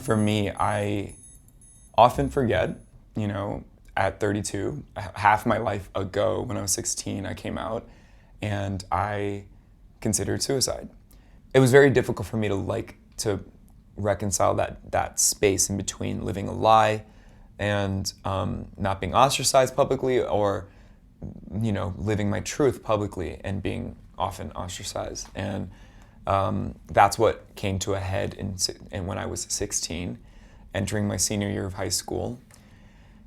For me, I often forget, at 32, half my life ago when I was 16, I came out and I considered suicide. It was very difficult for me to reconcile that space in between living a lie and not being ostracized publicly, or living my truth publicly and being often ostracized. And that's what came to a head in when I was 16, entering my senior year of high school.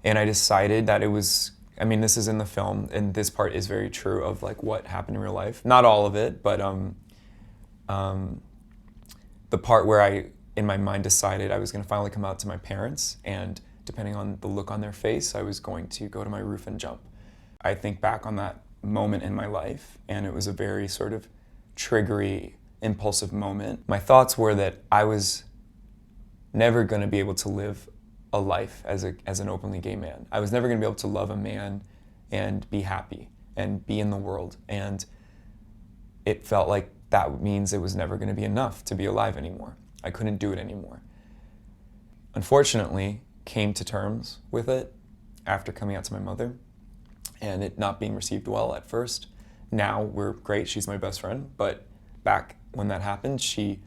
And I decided that this is in the film, and this part is very true of what happened in real life. Not all of it, but the part where I, in my mind, decided I was going to finally come out to my parents, and depending on the look on their face, I was going to go to my roof and jump. I think back on that moment in my life, and it was a very sort of triggery, impulsive moment. My thoughts were that I was never going to be able to live a life as an openly gay man. I was never going to be able to love a man and be happy and be in the world. And it felt like that means it was never going to be enough to be alive anymore. I couldn't do it anymore. Unfortunately, came to terms with it after coming out to my mother and it not being received well at first. Now we're great, she's my best friend, but back when that happened, she,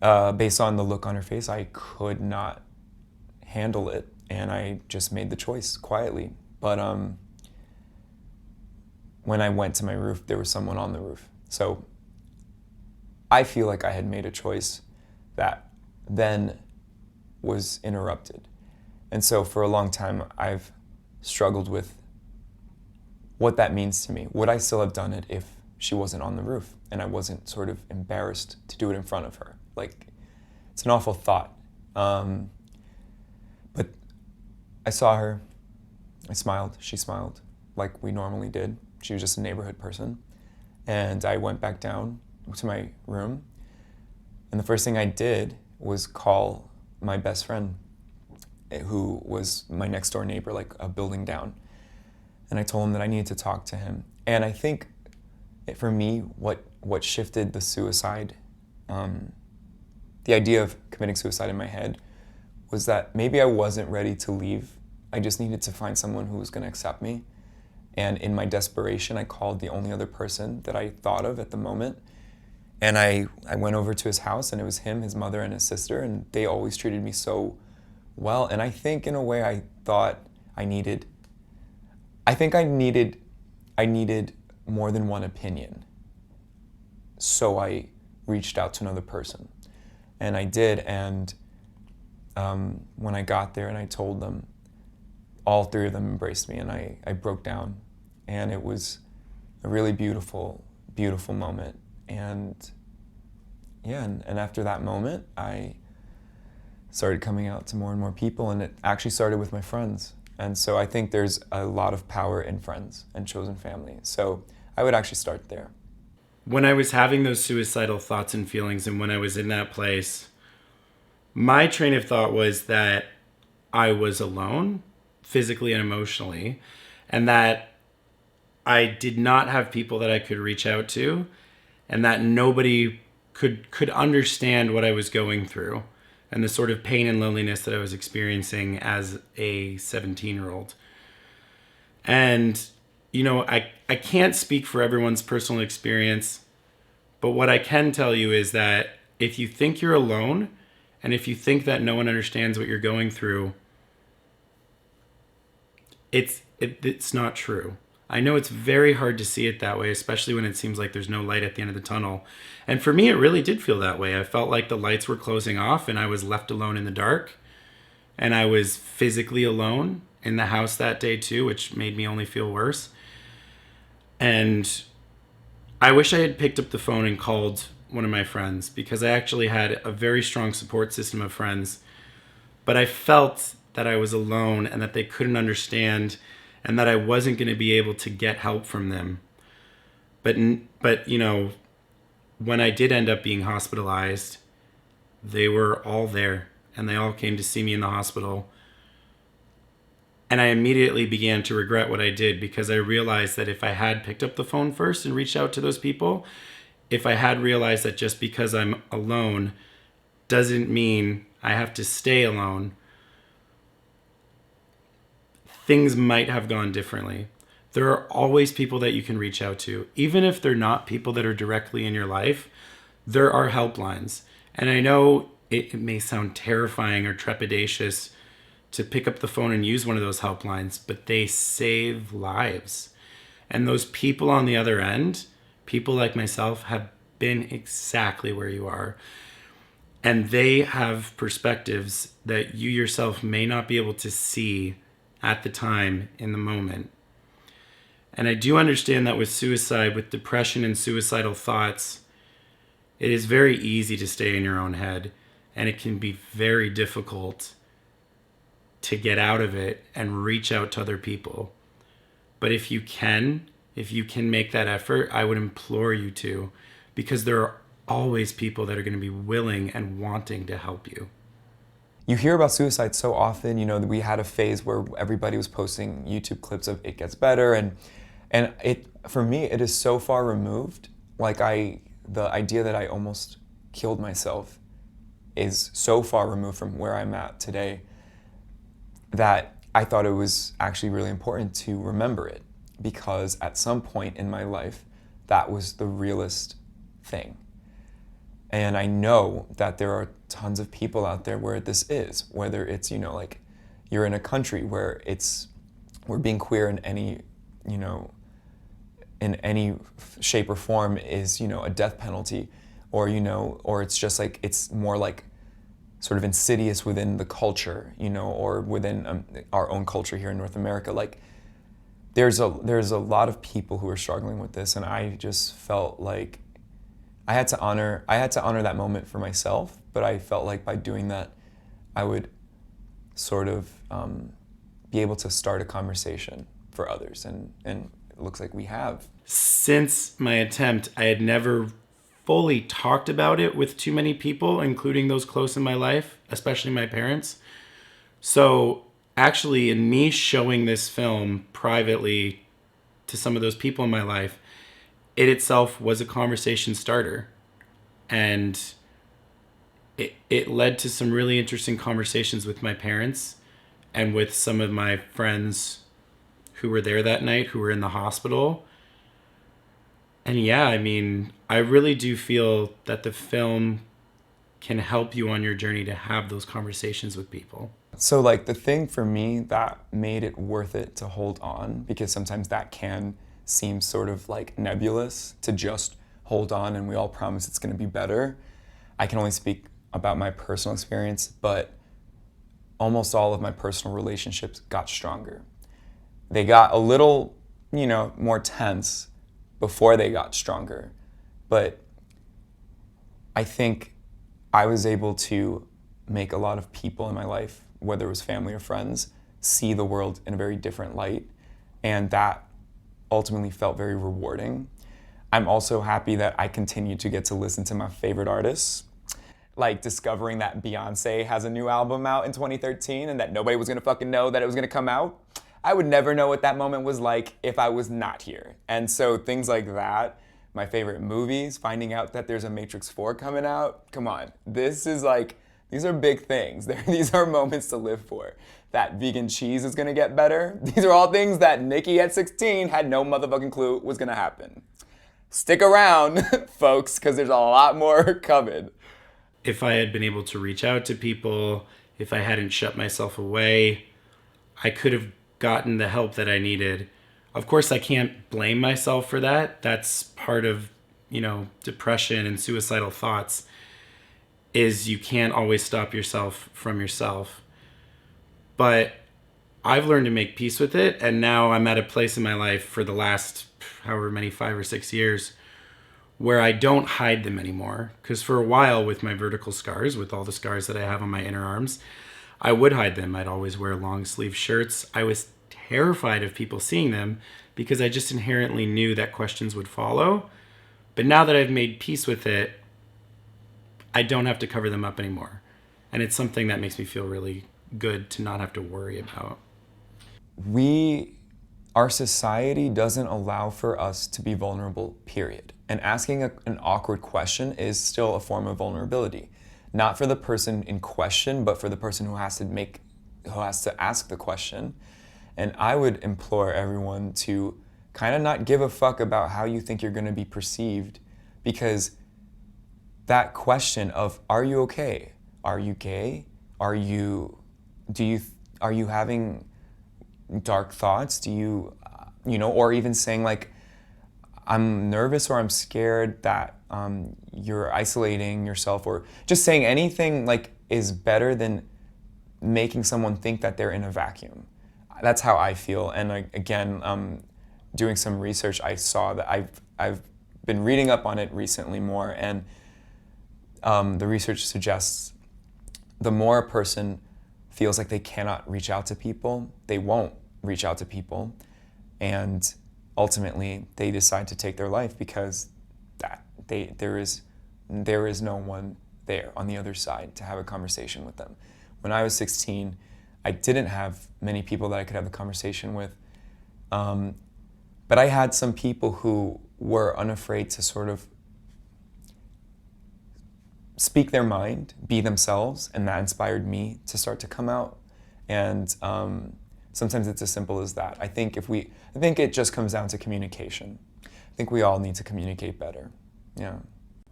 based on the look on her face, I could not handle it, and I just made the choice quietly. But when I went to my roof, there was someone on the roof. So I feel like I had made a choice that then was interrupted. And so for a long time, I've struggled with what that means to me. Would I still have done it if she wasn't on the roof and I wasn't sort of embarrassed to do it in front of her? It's an awful thought. But I saw her, I smiled, she smiled, like we normally did. She was just a neighborhood person. And I went back down to my room, and the first thing I did was call my best friend, who was my next door neighbor, a building down. And I told him that I needed to talk to him. And I think for me, what shifted the suicide, the idea of committing suicide in my head, was that maybe I wasn't ready to leave. I just needed to find someone who was going to accept me. And in my desperation, I called the only other person that I thought of at the moment. And I went over to his house, and it was him, his mother, and his sister, and they always treated me so well. And I think in a way I thought I needed more than one opinion. So I reached out to another person. And I did, and when I got there and I told them, all three of them embraced me, and I broke down. And it was a really beautiful, beautiful moment. And yeah, and after that moment, I started coming out to more and more people, and it actually started with my friends. And so I think there's a lot of power in friends and chosen family. So I would actually start there. When I was having those suicidal thoughts and feelings, and when I was in that place, my train of thought was that I was alone, physically and emotionally, and that I did not have people that I could reach out to, and that nobody could understand what I was going through and the sort of pain and loneliness that I was experiencing as a 17-year-old. And, I can't speak for everyone's personal experience, but what I can tell you is that if you think you're alone, and if you think that no one understands what you're going through, it's not true. I know it's very hard to see it that way, especially when it seems like there's no light at the end of the tunnel. And for me, it really did feel that way. I felt like the lights were closing off and I was left alone in the dark. And I was physically alone in the house that day too, which made me only feel worse. And I wish I had picked up the phone and called one of my friends, because I actually had a very strong support system of friends. But I felt that I was alone and that they couldn't understand, and that I wasn't going to be able to get help from them. But when I did end up being hospitalized, they were all there, and they all came to see me in the hospital. And I immediately began to regret what I did, because I realized that if I had picked up the phone first and reached out to those people, if I had realized that just because I'm alone doesn't mean I have to stay alone, things might have gone differently. There are always people that you can reach out to. Even if they're not people that are directly in your life, there are helplines. And I know it may sound terrifying or trepidatious to pick up the phone and use one of those helplines, but they save lives. And those people on the other end, people like myself, have been exactly where you are. And they have perspectives that you yourself may not be able to see at the time, in the moment. And I do understand that with suicide, with depression and suicidal thoughts, it is very easy to stay in your own head, and it can be very difficult to get out of it and reach out to other people. But if you can make that effort, I would implore you to, because there are always people that are going to be willing and wanting to help you. You hear about suicide so often. You know, we had a phase where everybody was posting YouTube clips of it gets better, and it, for me, it is so far removed. Like the idea that I almost killed myself is so far removed from where I'm at today that I thought it was actually really important to remember it, because at some point in my life, that was the realest thing. And I know that there are tons of people out there where this is, whether it's, you know, like you're in a country where being queer in any, you know, in any shape or form is, you know, a death penalty, or, you know, or it's just like, it's more like sort of insidious within the culture, you know, or within our own culture here in North America. Like there's a lot of people who are struggling with this, and I just felt like I had to honor that moment for myself, but I felt like by doing that, I would sort of be able to start a conversation for others, and it looks like we have. Since my attempt, I had never fully talked about it with too many people, including those close in my life, especially my parents. So actually, in me showing this film privately to some of those people in my life, it itself was a conversation starter. And it led to some really interesting conversations with my parents and with some of my friends who were there that night, who were in the hospital. And yeah, I mean, I really do feel that the film can help you on your journey to have those conversations with people. So like the thing for me that made it worth it to hold on, because sometimes that can seem sort of like nebulous, to just hold on and we all promise it's going to be better. I can only speak about my personal experience, but almost all of my personal relationships got stronger. They got a little, you know, more tense before they got stronger, but I think I was able to make a lot of people in my life, whether it was family or friends, see the world in a very different light, and that ultimately felt very rewarding. I'm also happy that I continue to get to listen to my favorite artists, like discovering that Beyonce has a new album out in 2013 and that nobody was gonna fucking know that it was gonna come out. I would never know what that moment was like if I was not here. And so things like that, my favorite movies, finding out that there's a Matrix 4 coming out, come on. This is like, these are big things. These are moments to live for. That vegan cheese is gonna get better. These are all things that Nikki at 16 had no motherfucking clue was gonna happen. Stick around, folks, because there's a lot more coming. If I had been able to reach out to people, if I hadn't shut myself away, I could have gotten the help that I needed. Of course, I can't blame myself for that. That's part of, you know, depression and suicidal thoughts, is you can't always stop yourself from yourself. But I've learned to make peace with it, and now I'm at a place in my life for the last however many 5 or 6 years where I don't hide them anymore. Because for a while, with my vertical scars, with all the scars that I have on my inner arms, I would hide them. I'd always wear long sleeve shirts. I was terrified of people seeing them because I just inherently knew that questions would follow. But now that I've made peace with it, I don't have to cover them up anymore. And it's something that makes me feel really good to not have to worry about. Our society doesn't allow for us to be vulnerable, period. And asking an awkward question is still a form of vulnerability. not for the person in question, but for the person who has to ask the question. And I would implore everyone to kind of not give a fuck about how you think you're going to be perceived, because that question of, are you okay? Are you gay? Are you having dark thoughts? Do you, or even saying like, I'm nervous or I'm scared that you're isolating yourself, or just saying anything like is better than making someone think that they're in a vacuum. That's how I feel. And again, doing some research, I saw that I've been reading up on it recently more, and the research suggests the more a person feels like they cannot reach out to people, they won't reach out to people, and ultimately they decide to take their life because there is no one there on the other side to have a conversation with them. When I was 16, I didn't have many people that I could have a conversation with, but I had some people who were unafraid to sort of speak their mind, be themselves, and that inspired me to start to come out. And sometimes it's as simple as that. I think it just comes down to communication. I think we all need to communicate better. Yeah.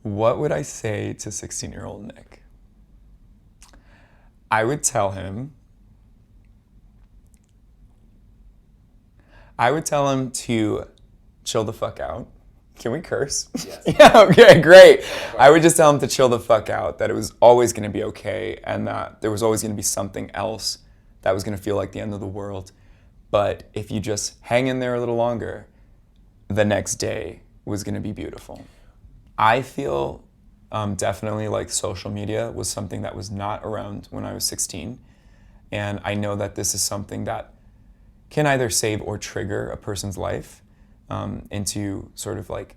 What would I say to 16-year-old Nick? I would tell him to chill the fuck out. Can we curse? Yes. Yeah, okay, great. I would just tell him to chill the fuck out, that it was always going to be okay, and that there was always going to be something else that was going to feel like the end of the world. But if you just hang in there a little longer, the next day was going to be beautiful. I feel definitely like social media was something that was not around when I was 16. And I know that this is something that can either save or trigger a person's life into sort of like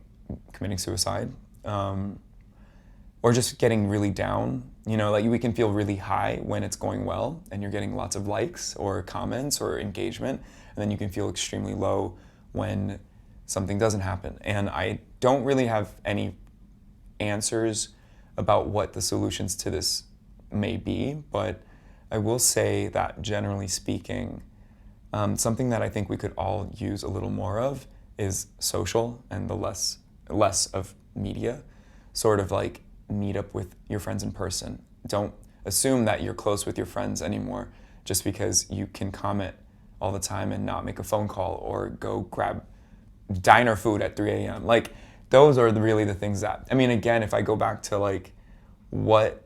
committing suicide, or just getting really down. Like we can feel really high when it's going well and you're getting lots of likes or comments or engagement, and then you can feel extremely low when something doesn't happen. And I don't really have any answers about what the solutions to this may be, but I will say that generally speaking, something that I think we could all use a little more of is social, and the less of media. Sort of like meet up with your friends in person. Don't assume that you're close with your friends anymore just because you can comment all the time and not make a phone call or go grab diner food at 3 a.m. Like, those are really the things that, again, if I go back to like what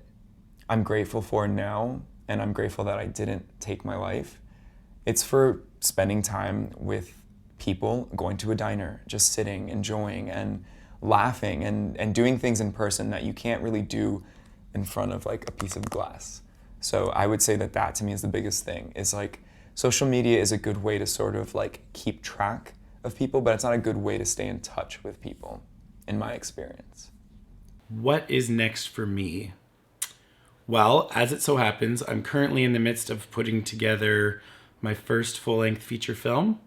I'm grateful for now, and I'm grateful that I didn't take my life, it's for spending time with people, going to a diner, just sitting, enjoying, and laughing, and doing things in person that you can't really do in front of like a piece of glass. So I would say that to me is the biggest thing, is like social media is a good way to sort of like keep track of people, but it's not a good way to stay in touch with people, in my experience. What is next for me? Well, as it so happens, I'm currently in the midst of putting together my first full-length feature film.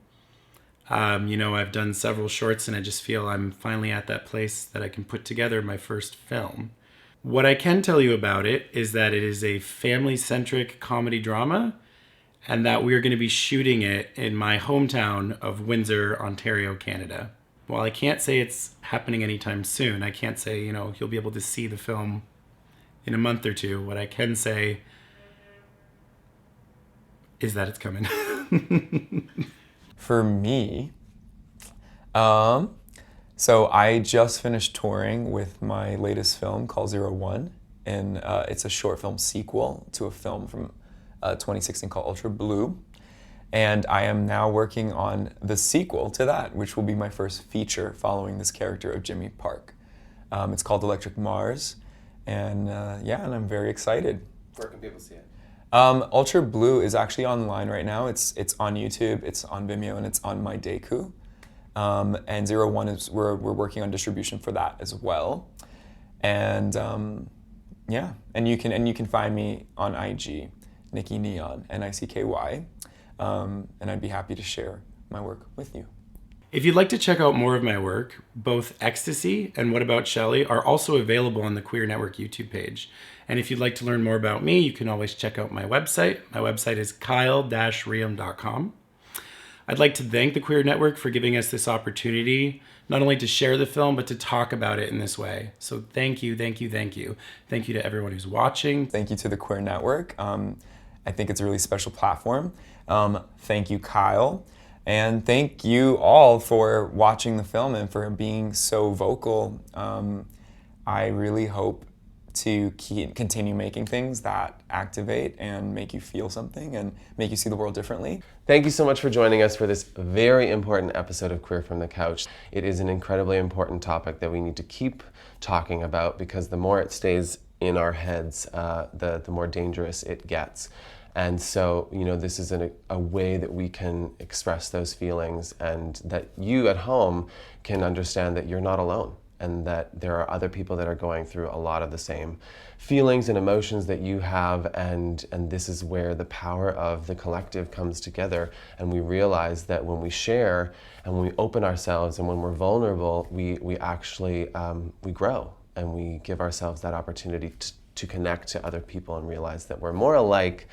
I've done several shorts, and I just feel I'm finally at that place that I can put together my first film. What I can tell you about it is that it is a family-centric comedy drama, and that we are going to be shooting it in my hometown of Windsor, Ontario, Canada. While I can't say it's happening anytime soon, I can't say, you'll be able to see the film in a month or two. What I can say is that it's coming. For me, so I just finished touring with my latest film called 01, and it's a short film sequel to a film from 2016 called Ultra Blue. And I am now working on the sequel to that, which will be my first feature following this character of Jimmy Park. It's called Electric Mars, and and I'm very excited. Where can people see it? Ultra Blue is actually online right now. It's on YouTube, it's on Vimeo, and it's on my Deku. And 01 is we're working on distribution for that as well. And and you can find me on IG, Nicky Neon, Nicky. And I'd be happy to share my work with you. If you'd like to check out more of my work, both Ecstasy and What About Shelley are also available on the Queer Network YouTube page. And if you'd like to learn more about me, you can always check out my website. My website is kyle-reaume.com. I'd like to thank the Queer Network for giving us this opportunity, not only to share the film, but to talk about it in this way. So thank you, thank you, thank you. Thank you to everyone who's watching. Thank you to the Queer Network. I think it's a really special platform. Thank you, Kyle. And thank you all for watching the film and for being so vocal. I really hope to continue making things that activate and make you feel something and make you see the world differently. Thank you so much for joining us for this very important episode of Queer from the Couch. It is an incredibly important topic that we need to keep talking about, because the more it stays in our heads, the more dangerous it gets. And so, this is a way that we can express those feelings, and that you at home can understand that you're not alone, and that there are other people that are going through a lot of the same feelings and emotions that you have, and this is where the power of the collective comes together, and we realize that when we share and when we open ourselves and when we're vulnerable, we actually we grow, and we give ourselves that opportunity to connect to other people and realize that we're more alike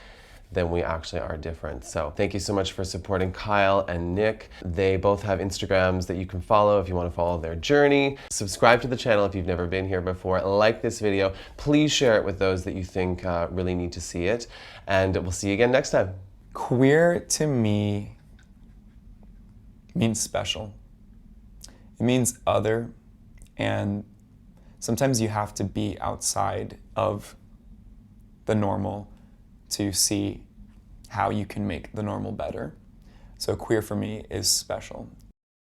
than we actually are different. So thank you so much for supporting Kyle and Nick. They both have Instagrams that you can follow if you want to follow their journey. Subscribe to the channel if you've never been here before. Like this video. Please share it with those that you think really need to see it. And we'll see you again next time. Queer to me means special. It means other, and sometimes you have to be outside of the normal to see how you can make the normal better. So queer for me is special.